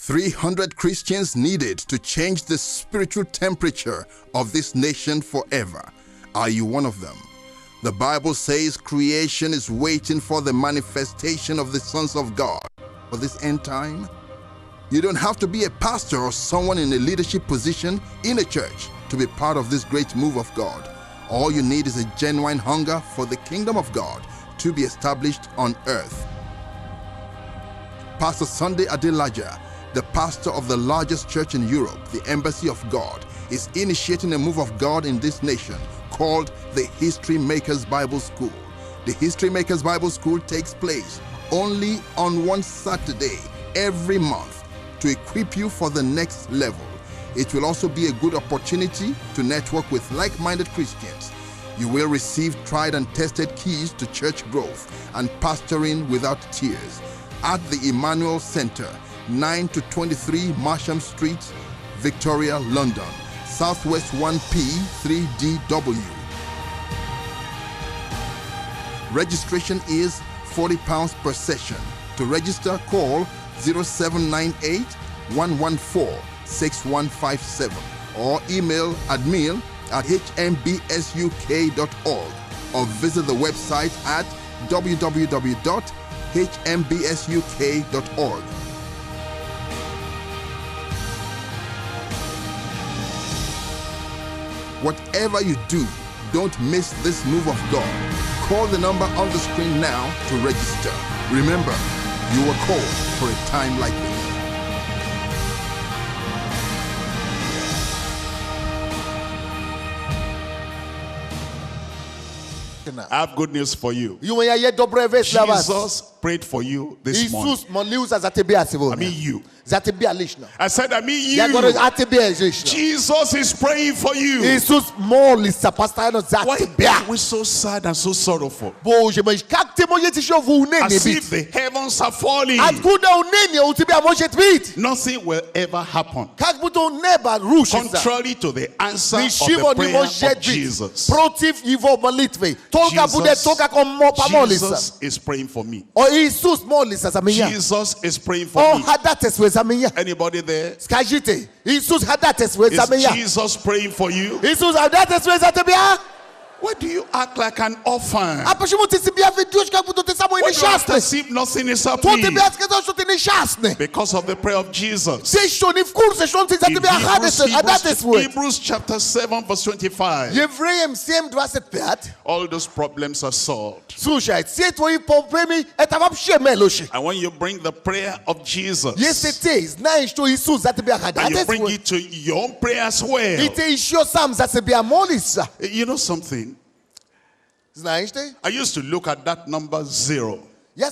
300 Christians needed to change the spiritual temperature of this nation forever. Are you one of them? The Bible says creation is waiting for the manifestation of the sons of God. For this end time, you don't have to be a pastor or someone in a leadership position in a church to be part of this great move of God. All you need is a genuine hunger for the kingdom of God to be established on earth. Pastor Sunday Adelaja, the pastor of the largest church in Europe, the Embassy of God, is initiating a move of God in this nation called the History Makers Bible School. The History Makers Bible School takes place only on one Saturday every month to equip you for the next level. It will also be a good opportunity to network with like-minded Christians. You will receive tried and tested keys to church growth and pastoring without tears at the Emmanuel Center, 9 to 23 Marsham Street, Victoria, London, Southwest 1P 3DW. Registration is £40 per session. To register, call 0798 114 6157 or email admin@hmbsuk.org or visit the website at www.hmbsuk.org. Whatever you do, don't miss this move of God. Call the number on the screen now to register. Remember, you were called for a time like this. I have good news for you. Jesus Jesus prayed for you this morning. I mean you. I said, I mean you. Jesus is praying for you. Why are we so sad and so sorrowful? As if the heavens are falling. Nothing will ever happen. Contrary to the answer of the prayer of Jesus. Jesus is praying for me. Jesus is praying for me. Anybody there? Is Jesus praying for you? Why do you act like an orphan? Why do you act as if nothing is happening? Because of the prayer of Jesus. Hebrews chapter 7 verse 25. All those problems are solved. And when you bring the prayer of Jesus, and you bring it to your own prayer as well. You know something? I used to look at that number 0. You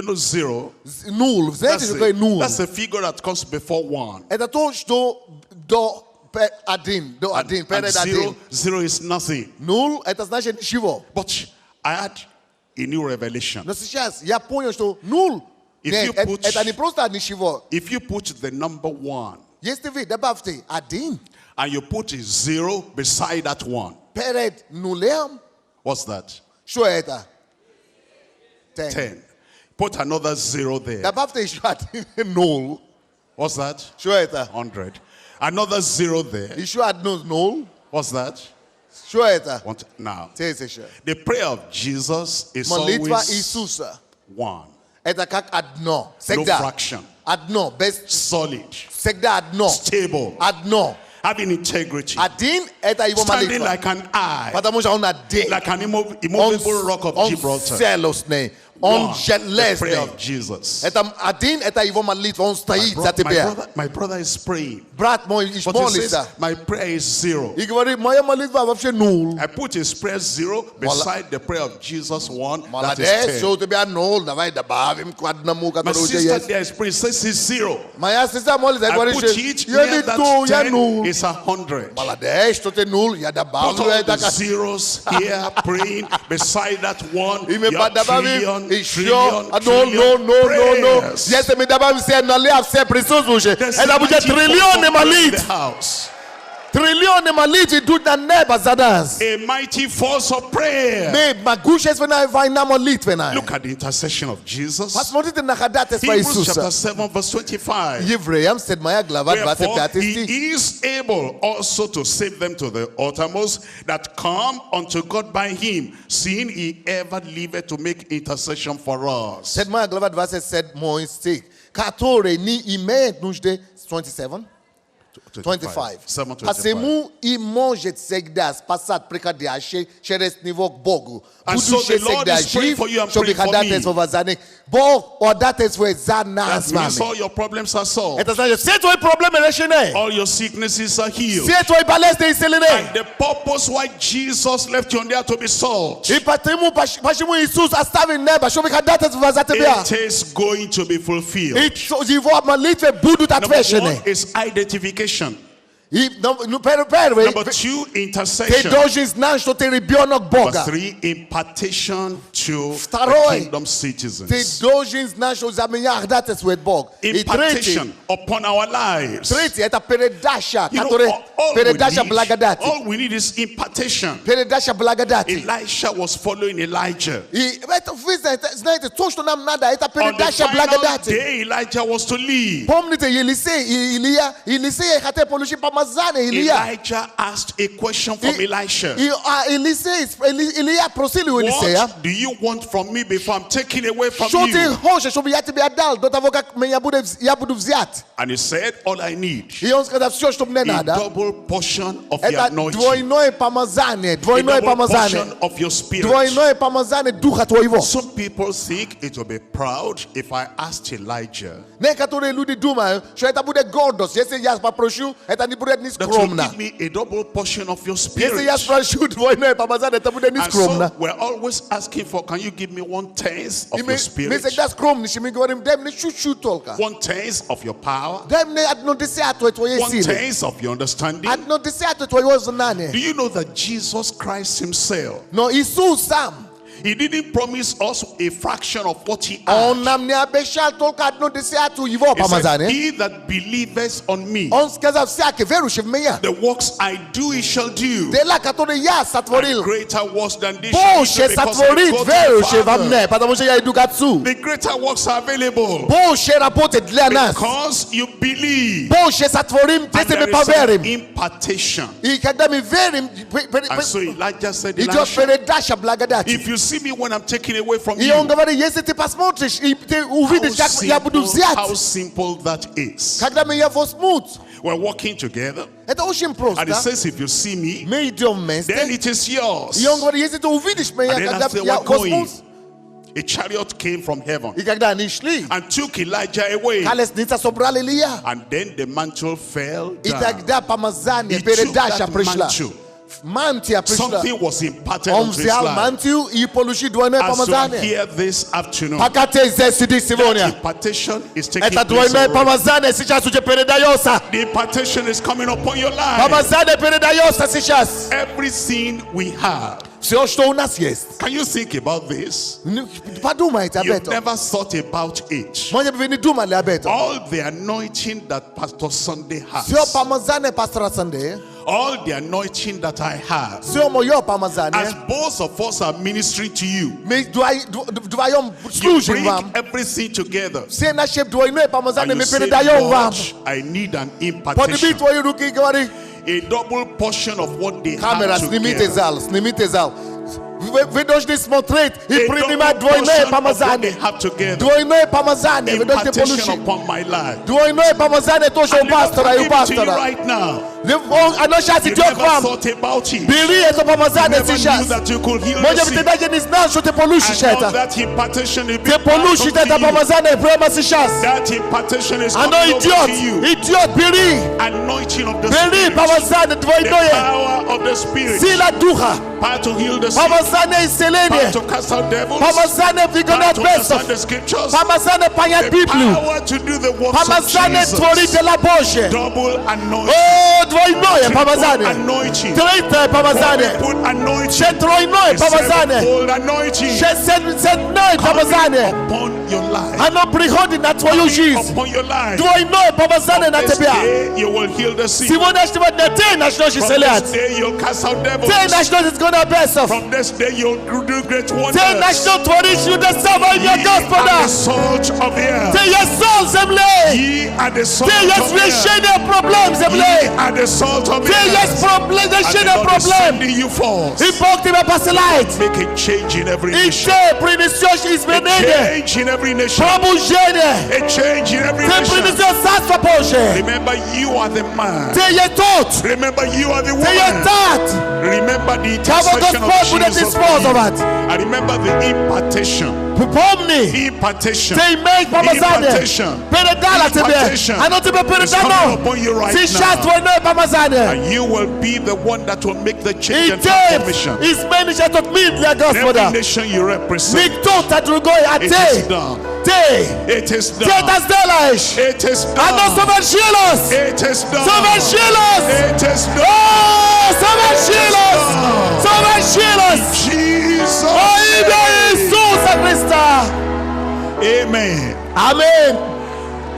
know 0? That's a figure that comes before 1. And 0 is nothing. But I had a new revelation. If you put the number 1 and you put a 0 beside that 1, what's that? 10. Put another 0 there. What's that? 100. Another 0 there. What's that? Now, the prayer of Jesus is always 1. No fraction. Solid. Stable. Having integrity. Standing like an eye. Like an immovable rock of Gibraltar. The prayer of Jesus. My brother is praying. But he says, my prayer is 0. I put his prayer 0 beside the prayer of Jesus 1. That is 10. My sister there is praying, says it's 0. I put it near that 10 is 100. Put all the zeros here praying beside that 1. Trillion prayers. Yes, mesdames, c'est dans les affaires précieuses. The house. Триллионы молитв идут на небо за нас. A mighty force of prayer. Могущественная война молитвенная. Look at the intercession of Jesus. Посмотрите на ходатайство Hebrews Иисуса. chapter 7 verse 25. Евреям 7 глава 25 He стих. is able also to save them to the uttermost that come unto God by him, seeing he ever liveth to make intercession for us. 7 глава 27 стих. Который не имеет нужды 27. 25. Посему и может всегда спасать приходящий через него к Богу. Будущий всегда жив, чтобы ходатайствовать за них. Бог ходатайствует за нас с вами. All your problems are solved. Это значит, все твои проблемы решены. All your sicknesses are healed. Все твои болезни исцелены. And the purpose why Jesus left you on there to be salt. И почему Иисус оставил небо, чтобы ходатайствовать за тебя. It is going to be fulfilled. И его молитвы будут отвечены. Number one is identification. Первый, Number two, intercession. ты должен знать, что ты ребенок Бога. Number three, impartation to Второй, the kingdom citizens. ты должен знать, что за меня ходатайствует Бог. И Impartation upon our lives. третий, это передача, You know, которая передача благодати. all we need is impartation. Передача благодати. Elisha was following Elijah. И это, вы знаете, то, что нам надо, это On the передача final благодати. day, Elijah was to leave. Помните, Елисей и Илия, Елисей хотел получить помазание Илия. Elijah asked a question from Elisha. И Илия просил у Елисея, What do you want from me before I'm taken away from что ты you? хочешь, чтобы я тебе отдал до того, как я буду взят? And he said, all I need И он сказал, все, что мне a надо, double portion of your это anointing, двойное помазание, a двойное double помазание, portion of your spirit. двойное помазание Духа Твоего. Some people think it will be proud if I asked Elijah Некоторые люди думают, что это будет гордость. Если я попрошу, это не будет that you нескромно. give me a double portion of your Если я spirit. спрошу двойное помазание, это будет And нескромно. so we're always asking for, can you give me 1/10 of И your мы spirit? всегда скромничаем, мы говорим, дай мне чуть-чуть только. 1/10 of your power? Дай мне 1/10 твоей силы. 1/10 of your understanding? 1/10 твоего знания. Do you know that Jesus Christ himself, Но Иисус сам, he didn't promise us a fraction of what he Он had. нам не обещал только 1/10 его He said, помазания. he that believeth on me, Он сказал, всякий верующий в меня, the works I do, he shall do. дела, которые я And сотворил, greater works than this shall he больше do, because I сотворит go to the верующий во Father. мне, потому что я иду к Отцу. The greater works are available Больше работает для нас. because you believe. Больше сотворим, And если мы there is an поверим. impartation. И когда мы верим, And so Elijah said, идет Elisha, передача благодати. if you see me when I'm taken away from И you, он говорит, если ты посмотришь, и ты увидишь, как я буду взят, how simple that is. когда меня возьмут, We're walking together, это очень and it просто. says, if you see me, Мы идем then вместе, it is yours. и он говорит, если ты увидишь меня, And then когда as they я were going, возьмут, a chariot came from heaven и когда они шли, and took Elijah away. колесница собрала Илия, And then the mantle fell и down. тогда помазание, He took передача that пришла. mantle. Мантия пришла. Something was imparted Он onto his взял life. мантию и получил двойное As you are помазание. here this afternoon, Пока ты здесь сидишь that сегодня, impartation is taking это place двойное already. помазание сейчас уже передается. The impartation is coming upon your life. Помазание передается сейчас. Everything we have. Все, что у нас есть. Can you think about this? Подумайте об You've этом. never thought about it. Может быть, вы не думали об этом. All the anointing that Pastor Sunday Все has, помазание пастора Сандея, all the anointing that I have, все мое as помазание, both of us are ministering to you, мы вдвоем you служим bring вам. everything together. Все наши двойное And помазание you мы say, передаем вам. Lord, I need an Подними impartation. твои руки и говори, A double portion of what they камера, have снимите together. зал, снимите зал. Вы должны смотреть и A принимать double portion двойное of what they помазание. have together. Двойное помазание вы должны Impartation получить. upon my life. Двойное помазание тоже у And let пастора и me у give it to you пастора. right now. Оно сейчас You идет к never вам. thought about it. Бери это помазание Never knew сейчас. that you could heal the Может быть, ты sick. даже не знал, что ты получишь And now это. that impartation is Ты being получишь passed это on to you. помазание прямо сейчас. That impartation is Оно coming over идет, to you. идет, бери. Anointing of the Бери Spirit. помазание The двойное. power of the Spirit. Сила Духа. Power to heal the sick. Помазание Power исцеления. to cast out devils. Помазание Power выгонять to бесов. understand the scriptures. Помазание понять The Библию. power to do the works of Помазание творить Jesus. дела Божьи. Double anointing. О, двойное Triple помазание. anointing. Третье помазание. Quadruple anointing. Ще тройное помазание. Sevenfold anointing. Ще седное помазание. Upon your life. Ano prihodzi na twoją żyć. Upon your life. Twojno pomazane na This ciebie. day you will heal the sick. Сегодня сегодня ты начнешь From исцелять. this day you'll cast out devils. Ты начнешь изгонять бесов. From this day you'll do great wonders. Ты начнешь творить чудеса во имя Ye Господа. are the salt of the earth. Ты есть соль земли. Ye are the salt Ты of есть the earth. решение проблем Ye земли. are the salt of the Ты есть earth. проблем, And the решение Lord is проблем. sending you forth. И Бог тебя посылает. Make a change in every И nation. ты принесешь A изменения. change in every nation. Пробуждение. A change in every Ты nation. принесешь Царство Божие. Remember, you are the man. Ты есть тот. Remember, you are the Ты есть woman. тот. Remember the Кого intercession Господь of будет Jesus. использовать. I remember the impartation. Помни. Impartation. Ты имеешь помазание. Impartation. Передала тебе. Impartation. Оно тебе It's coming передано. upon you right Сейчас now. твое помазание. And you will be the one that will make the change И and ты transformation. изменишь этот мир для Господа. Every nation you represent. Не кто-то другой, а It is ты. done. Ты. It is Ты это done. сделаешь. It is Оно done. совершилось. It is done. Совершилось. It is done. О, совершилось. Совершилось. Jesus. Во имя Иисуса Христа. Amen. Аминь.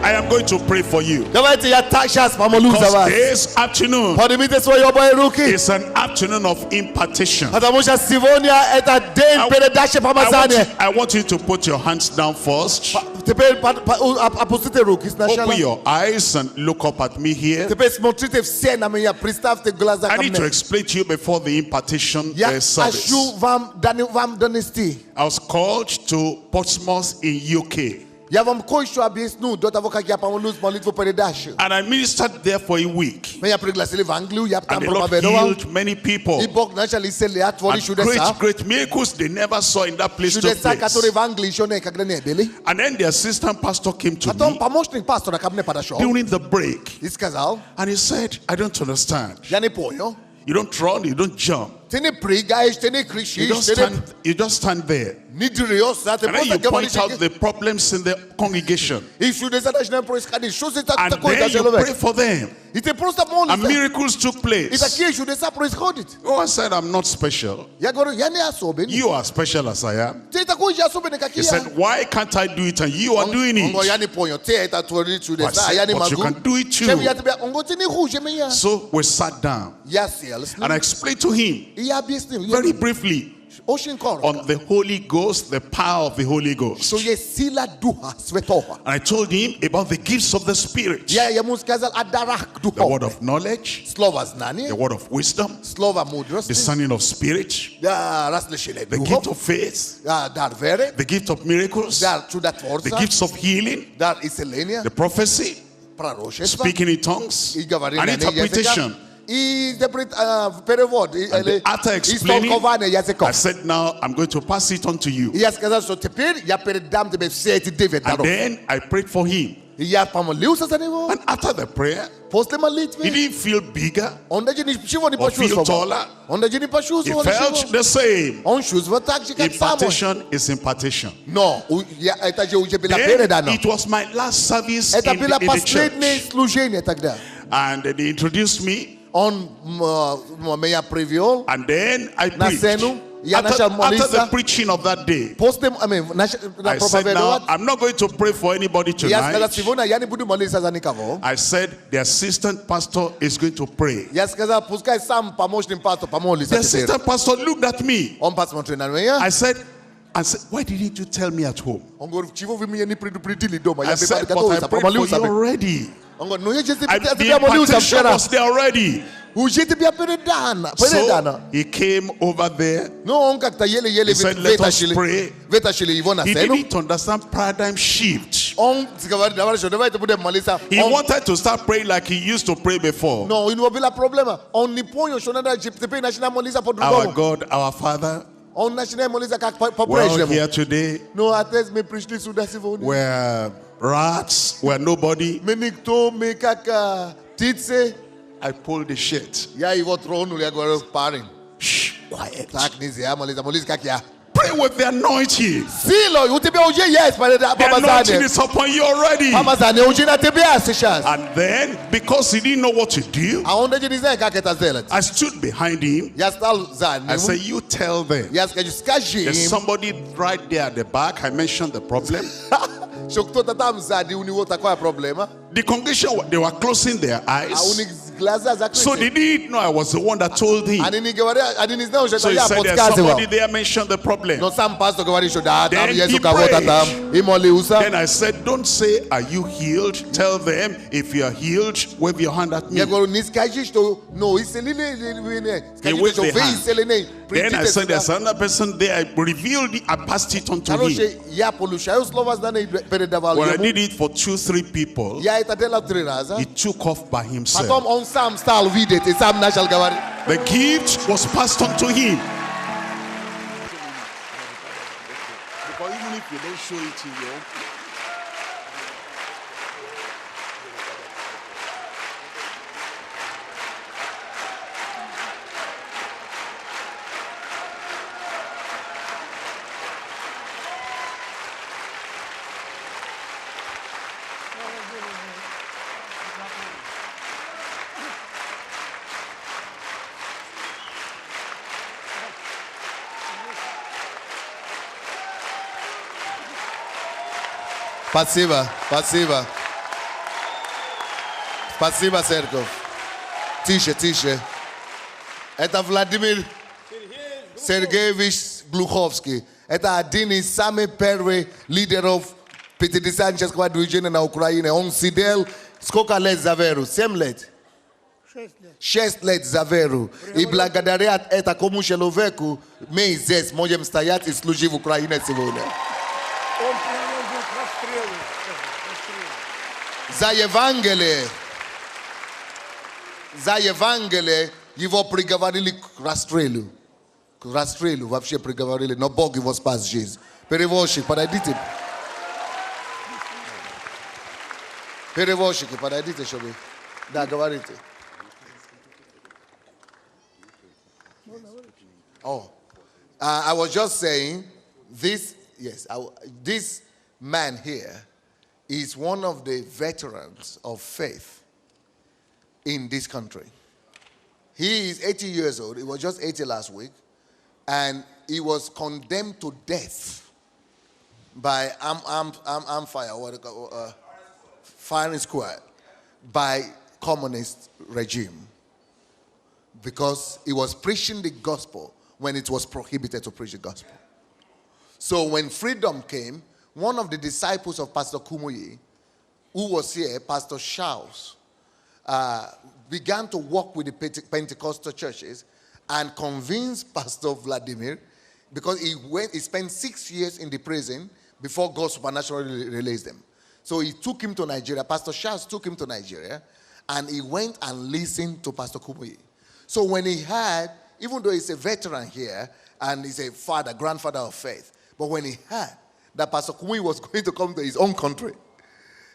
I am going to pray for you. Давайте я так сейчас помолюсь за Because вас. this afternoon Поднимите свои обе руки. is an afternoon of impartation. Потому что сегодня это день передачи помазания. I want you to put your hands down first. Теперь опустите руки сначала. Open your eyes and look up at me here. Теперь смотрите все на меня, представьте глаза I ко need to мне. explain to you before the impartation Я service. хочу вам донести. I was called to Portsmouth in UK. Я вам кое-что объясню до того, как я помолюсь молитву передачи. And I ministered there for a week. Меня пригласили в Англию, я там And the Lord проповедовал. healed many people. И Бог начал исцелять, творить And чудеса. great miracles they never saw in that place took Чудеса, которые place. в Англии еще никогда не были. And then the assistant pastor came to Потом me помощник пастора ко мне подошел during the break. и сказал, And he said, I don't understand. я не понял. You don't run, you don't jump. Ты не прыгаешь, ты не You кричишь, just ты you just stand there. не дерешься, ты And then просто you point говоришь. out the problems in the congregation. И чудеса начинают происходить. Что за And такой then you человек? pray for them. И ты просто And молишься. miracles took И place. такие чудеса происходят. Oh, I said, I'm not special. Я говорю, я не особенный. You are special as I am. Ты такой же особенный, как He я. said, why can't I do it and you are doing Он говорит, я it? не понял. Ты это творишь I чудеса, а я said, не but you могу. can do it Чем я too. тебе? Он говорит, ты не хуже меня. So we sat down Я сел с ним, and I explained to him и я объяснил. very briefly Очень коротко. on the Holy Ghost, the power of the Holy Ghost. Что есть сила Духа Святого. And I told him about the gifts of the Spirit. Я ему сказал о дарах The word Духа. of knowledge, Слово знания, the word of wisdom, слово мудрости, discerning of spirit, различие the gift духов, of faith, дар веры, the gift of miracles, дар the чудотворца, gifts of healing, дар исцеления, the prophecy, пророчества, speaking in tongues, и говорить and на иных interpretation. языках, и перевод, или After explaining, истолкование I языков. said, now I'm going to pass it on to you. И я сказал, что теперь я передам тебе все эти 9 And даров. then I prayed for him. И я помолился за него. And after the prayer, После he молитвы didn't feel bigger. он даже ничего не Or feel почувствовал. taller. Он даже не He почувствовал felt ничего. the same. Он чувствовал так же, как самый. Impartation is impartation. Но это же уже было Then передано. it was my last service Это in было the последнее church. служение тогда. And they introduced me. Он меня привел And then I на preached. сцену. Я After начал the молиться. preaching of that day, После I said, now, проповедовать. I'm not going to pray for anybody Я сказал, tonight. сегодня я не буду молиться за никого. I said, the assistant pastor is going to pray. Я сказал, пускай сам помощник пастор помолится The теперь. assistant pastor looked at me. Он посмотрел на меня. I said, why didn't you tell me at home? Он говорит, чего вы меня не предупредили дома? I Я бы said, but I подготовился, prayed for помолился you бы. already. Он говорит, ну я же The тебя молился impartation вчера. was there already. Уже тебя передано. So he came over there. Ну он как-то еле-еле He said, let us pray. вытащили его на He сцену. didn't understand paradigm shift. Он говорит, давайте будем молиться. He wanted to start praying like he used to pray before. Но у него была проблема. Он не понял, что надо теперь начинать молиться Our по-другому. God, our Father, Он начинает молиться как we're all по-прежнему. here today. Но отец, мы пришли сюда сегодня. We're rats, we're nobody. Мы никто, мы как птицы. I pulled the shit. Я его тронул, я говорю, парень, Shh, quiet. так нельзя молиться, молись как я. Pray with the anointing. The anointing is upon you already. And then, because he didn't know what to do, I stood behind him. I said, you tell them. There's somebody right there at the back. I mentioned the problem. The congregation, they were closing their eyes. So they didn't know I was the one that told him. So he said, there's somebody there mentioned the problem. Then he prayed. Then I said, don't say, are you healed? Tell them, if you are healed, wave your hand at me. He waved the hand. Then I said, there's another person there. I revealed it. I passed it on to him. When I did it for 2-3 people, he took off by himself. The gift was passed on to him. Because even if you don't show it to you, Спасибо, спасибо. Спасибо, церковь. Тише, тише. Это Владимир Сергеевич Глуховский. Это один из самых первых лидеров пятидесятнического движения на Украине. Он сидел сколько лет за веру? 7 лет? 6 лет за веру. И благодаря этому человеку мы здесь можем стоять и служить в Украине сегодня. За Евангелие его приговорили к расстрелу. К расстрелу вообще приговорили, но Бог его спас жизнь. Перевозчик, подойдите. Перевозчики, подойдите, чтобы... Да, говорите. Oh, I was just saying, this man here is one of the veterans of faith in this country. He is 80 years old. He was just 80 last week. And he was condemned to death by firing squad by communist regime because he was preaching the gospel when it was prohibited to preach the gospel. So when freedom came, one of the disciples of Pastor Kumuyi, who was here, Pastor Charles, began to work with the Pentecostal churches and convinced Pastor Vladimir, because he spent 6 years in the prison before God supernaturally released him. So he took him to Nigeria. Pastor Charles took him to Nigeria, and he went and listened to Pastor Kumuyi. So when he heard, even though he's a veteran here, and he's a grandfather of faith, but when he heard that Pastor Kumuyi was going to come to his own country,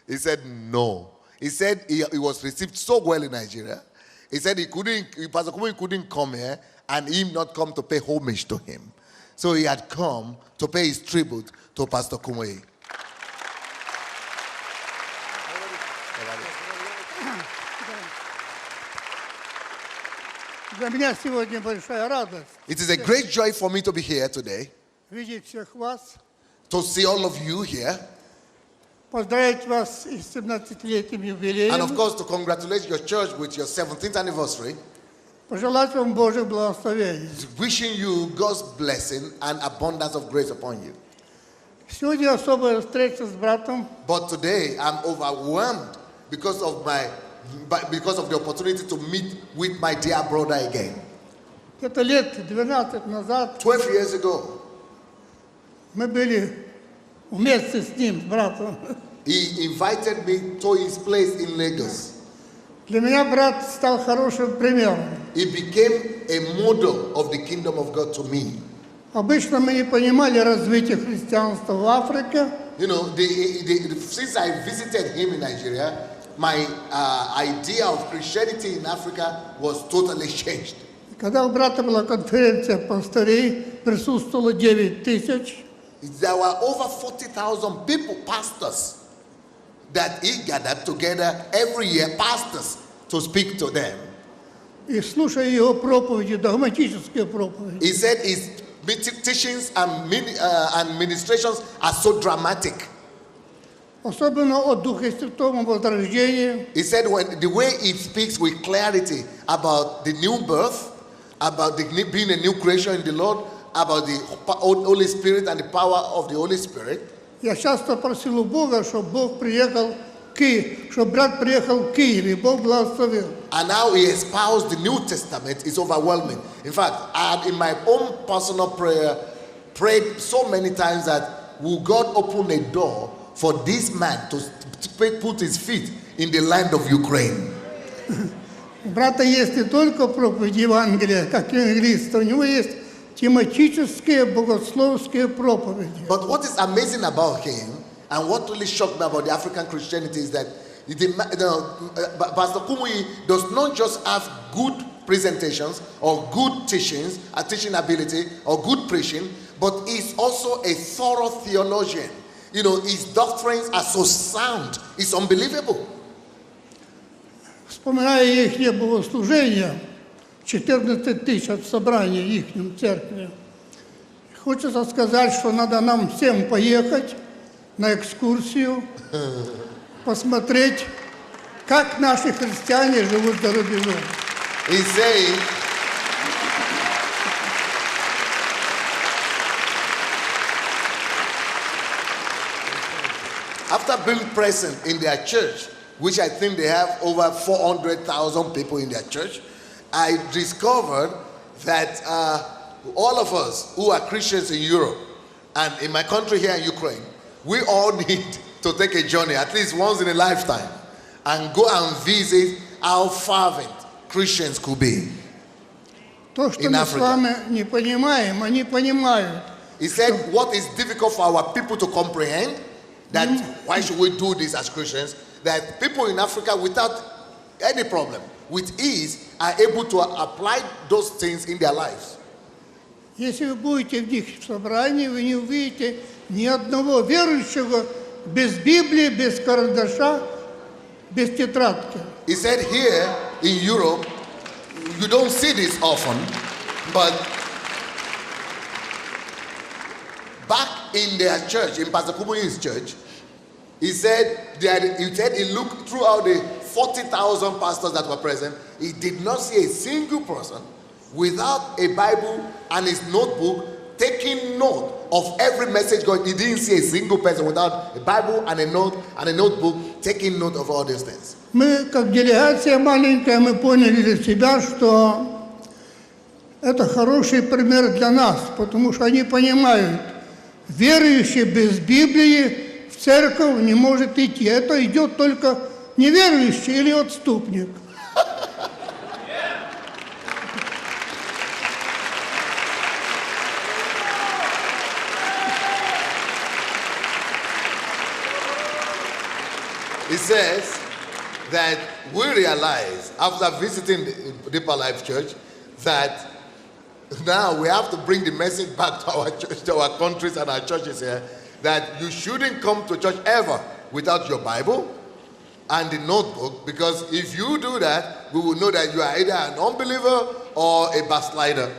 he said no. He said he was received so well in Nigeria. He said Pastor Kumuyi couldn't come here and him not come to pay homage to him. So he had come to pay his tribute to Pastor Kumuyi. It is a great joy for me to be here today, to see all of you here, and of course to congratulate your church with your 17th anniversary. Wishing you God's blessing and abundance of grace upon you. But today I'm overwhelmed because of the opportunity to meet with my dear brother again. 12 years ago, he invited me to his place in Lagos. He became a model of the kingdom of God to me. You know, since I visited him in Nigeria, my idea of Christianity in Africa was totally changed. Когда у брата была конференция пастырей, присутствовало 9 тысяч. There were over 40,000 people, pastors, that he gathered together every year, pastors, to speak to them. И слушая его проповеди, догматические проповеди. He said his teachings and ministrations are so dramatic. Особенно о Духе Святом, о возрождении. He said when the way he speaks with clarity about the new birth, about being a new creation in the Lord, about the Holy Spirit and the power of the Holy Spirit. Я часто просил у Бога, чтобы Бог приехал в Киев, чтобы брат приехал в Киев, и Бог благословил. And now he espoused the New Testament. It's overwhelming. In fact, I had in my own personal prayer prayed so many times that will God open a door for this man to put his feet in the land of Ukraine. У брата есть не только проповедь Евангелия, как евангелиста, у него есть тематические богословские проповеди. But what is amazing about him, and what really shocked me about the African Christianity, is that Pastor Kumuyi does not just have good presentations or good teachings, a teaching ability or good preaching, but he's also a thorough theologian. You know, his doctrines are so sound, it's unbelievable. Вспоминая их богослужения, 14 тысяч от собрания их церкви, хочется сказать, что надо нам всем поехать на экскурсию, посмотреть, как наши христиане живут за рубежом. He's saying, after being present in their church, which I think they have over 400,000 people in their church, I discovered that all of us who are Christians in Europe and in my country here in Ukraine, we all need to take a journey at least once in a lifetime and go and visit how fervent Christians could be. То, что мы с вами не понимаем, они понимают. He said, what is difficult for our people to comprehend, that why should we do this as Christians, that people in Africa without any problem, with ease, are able to apply those things in their lives. Если вы будете в них собрании, вы не увидите ни одного верующего без Библии, без карандаша, без тетрадки. He said here in Europe, you don't see this often, but back in their church, in Pastor Kumuyi's church, he said he looked throughout the 40,000 pastors that were present. He did not see a single person without a Bible and his notebook taking note of every message going. He didn't see a single person without a Bible and a notebook taking note of all these things. Мы, как делегация маленькая, мы поняли для себя, что это хороший пример для нас, потому что они понимают, верующий без Библии в церковь не может идти. Это идет только неверующий или отступник. He says that we realize after visiting the Deeper Life Church that now we have to bring the message back to our church, to our countries and our churches here, that you shouldn't come to church ever without your Bible and the notebook, because if you do that, we will know that you are either an unbeliever or a backslider.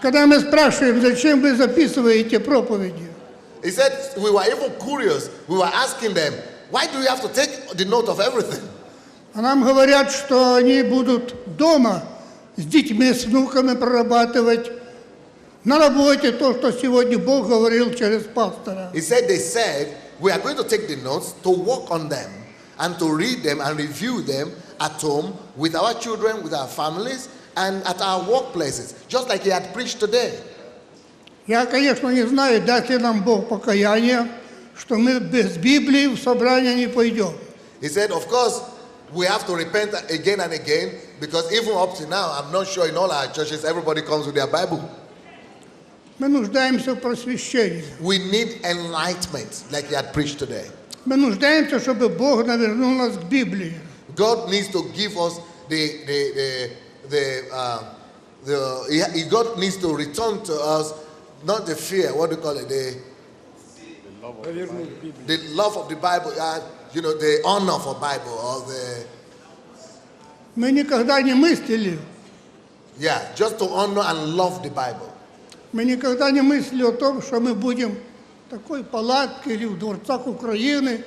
Когда мы спрашиваем, зачем вы записываете проповеди? He said we were even curious. We were asking them, why do you have to take the note of everything? А нам говорят, что они будут дома с детьми, с внуками прорабатывать на работе то, что сегодня Бог говорил через пастора. He said they said we are going to take the notes to work on them and to read them and review them at home with our children, with our families, and at our workplaces, just like he had preached today. Я, конечно, не знаю, даст ли нам Бог покаяние, что мы без Библии в собрание не пойдем. He said, of course, we have to repent again and again, because even up to now, I'm not sure in all our churches everybody comes with their Bible. Мы нуждаемся в просвещении. We need enlightenment, like he had preached today. Мы нуждаемся, чтобы Бог навернул нас к Библии. God needs to give us the God needs to return to us not the fear, what do you call it? The love of the Bible, the honor for Bible, or the... Мы никогда не мыслили. Yeah, just to honor and love the Bible. Мы никогда не мыслили о том, что мы будем в такой палатке или в дворцах Украины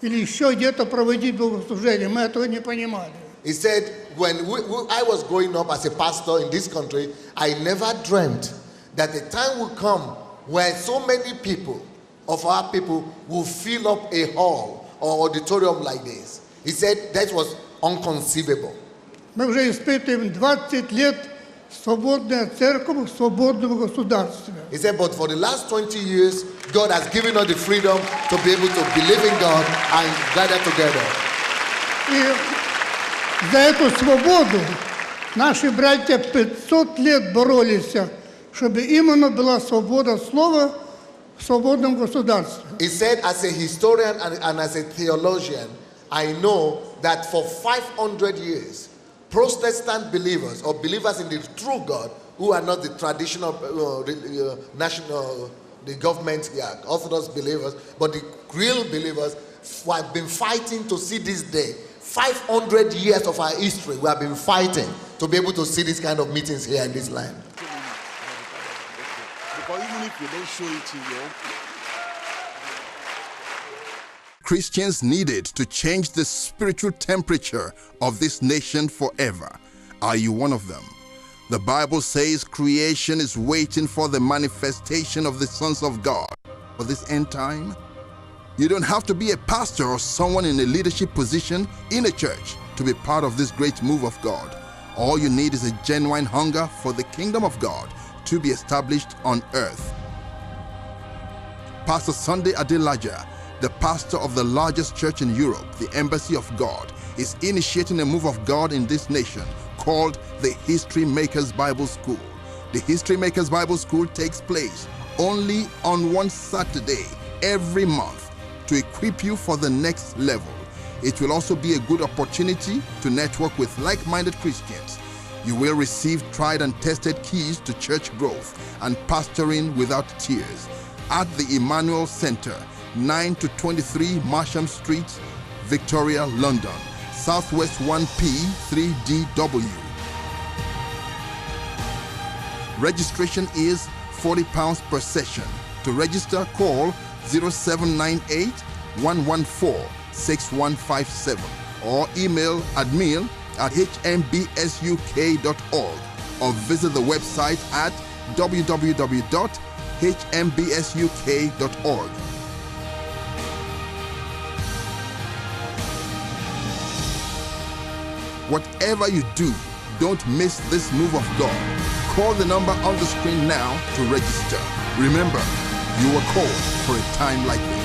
или еще где-то проводить богослужение. Мы этого не понимали. He said, when I was growing up as a pastor in this country, I never dreamt that the time will come where so many people, of our people, will fill up a hall or auditorium like this. He said that was inconceivable. Мы уже испытываем 20 лет свободная церковь в свободном государстве. He said, but for the last 20 years, God has given us the freedom to be able to believe in God and gather together. И за эту свободу наши братья 500 лет боролись, чтобы именно была свобода слова в свободном государстве. He said, as a historian and as a theologian, I know that for 500 years, Protestant believers or believers in the true God, who are not the traditional national, the government, Orthodox believers, but the real believers who have been fighting to see this day. 500 years of our history, we have been fighting to be able to see this kind of meetings here in this land. Because even if you don't show it to you, Christians needed to change the spiritual temperature of this nation forever. Are you one of them? The Bible says creation is waiting for the manifestation of the sons of God. For this end time, you don't have to be a pastor or someone in a leadership position in a church to be part of this great move of God. All you need is a genuine hunger for the kingdom of God to be established on earth. Pastor Sunday Adelaja, the pastor of the largest church in Europe, the Embassy of God, is initiating a move of God in this nation called the History Makers Bible School. The History Makers Bible School takes place only on one Saturday every month to equip you for the next level. It will also be a good opportunity to network with like-minded Christians. You will receive tried and tested keys to church growth and pastoring without tears at the Emmanuel Center, 9 to 23 Marsham Street, Victoria, London, Southwest 1P 3DW. Registration is £40 per session. To register, call 0798 114 6157 or email admin@hmbsuk.org or visit the website at www.hmbsuk.org. Whatever you do, don't miss this move of God. Call the number on the screen now to register. Remember, you were called for a time like this.